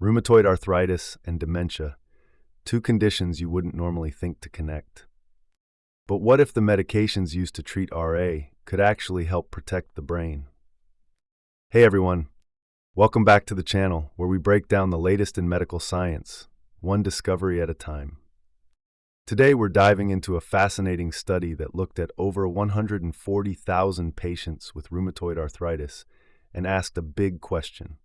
Rheumatoid arthritis and dementia, two conditions you wouldn't normally think to connect. But what if the medications used to treat RA could actually help protect the brain? Hey everyone, welcome back to the channel where we break down the latest in medical science, one discovery at a time. Today we're diving into a fascinating study that looked at over 140,000 patients with rheumatoid arthritis and asked a big question.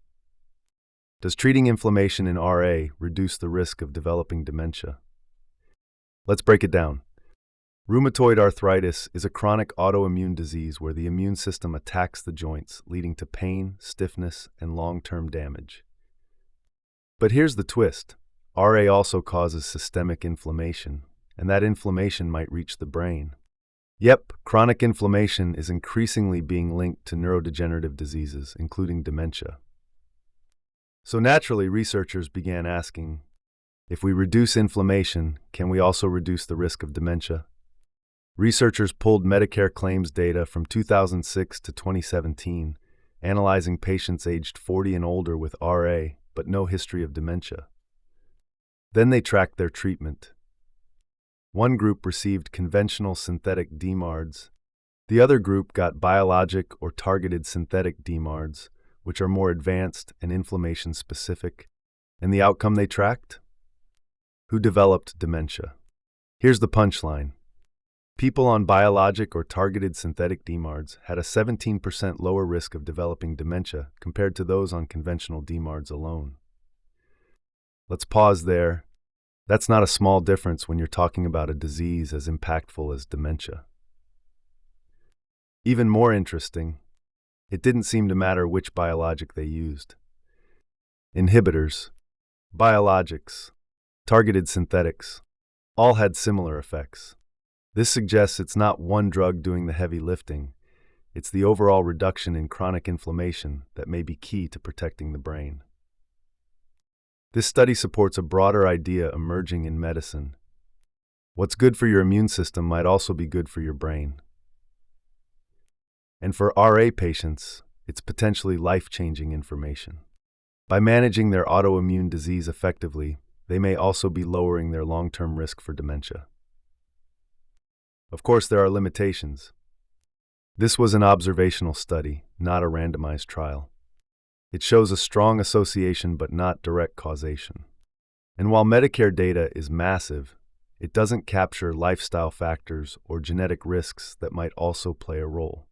Does treating inflammation in RA reduce the risk of developing dementia? Let's break it down. Rheumatoid arthritis is a chronic autoimmune disease where the immune system attacks the joints, leading to pain, stiffness, and long-term damage. But here's the twist. RA also causes systemic inflammation, and that inflammation might reach the brain. Yep, chronic inflammation is increasingly being linked to neurodegenerative diseases, including dementia. So naturally, researchers began asking, if we reduce inflammation, can we also reduce the risk of dementia? Researchers pulled Medicare claims data from 2006 to 2017, analyzing patients aged 40 and older with RA, but no history of dementia. Then they tracked their treatment. One group received conventional synthetic DMARDs. The other group got biologic or targeted synthetic DMARDs, which are more advanced and inflammation-specific. And the outcome they tracked? Who developed dementia? Here's the punchline. People on biologic or targeted synthetic DMARDs had a 17% lower risk of developing dementia compared to those on conventional DMARDs alone. Let's pause there. That's not a small difference when you're talking about a disease as impactful as dementia. Even more interesting, it didn't seem to matter which biologic they used. Inhibitors, biologics, targeted synthetics, all had similar effects. This suggests it's not one drug doing the heavy lifting. It's the overall reduction in chronic inflammation that may be key to protecting the brain. This study supports a broader idea emerging in medicine. What's good for your immune system might also be good for your brain. And for RA patients, it's potentially life-changing information. By managing their autoimmune disease effectively, they may also be lowering their long-term risk for dementia. Of course, there are limitations. This was an observational study, not a randomized trial. It shows a strong association but not direct causation. And while Medicare data is massive, it doesn't capture lifestyle factors or genetic risks that might also play a role.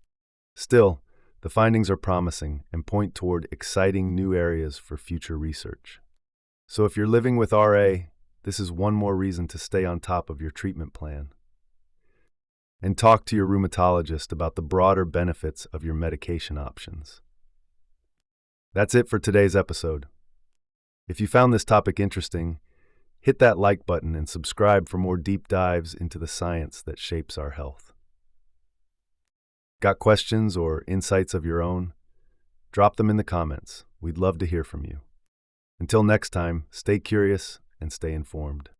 Still, the findings are promising and point toward exciting new areas for future research. So if you're living with RA, this is one more reason to stay on top of your treatment plan. And talk to your rheumatologist about the broader benefits of your medication options. That's it for today's episode. If you found this topic interesting, hit that like button and subscribe for more deep dives into the science that shapes our health. Got questions or insights of your own? Drop them in the comments. We'd love to hear from you. Until next time, stay curious and stay informed.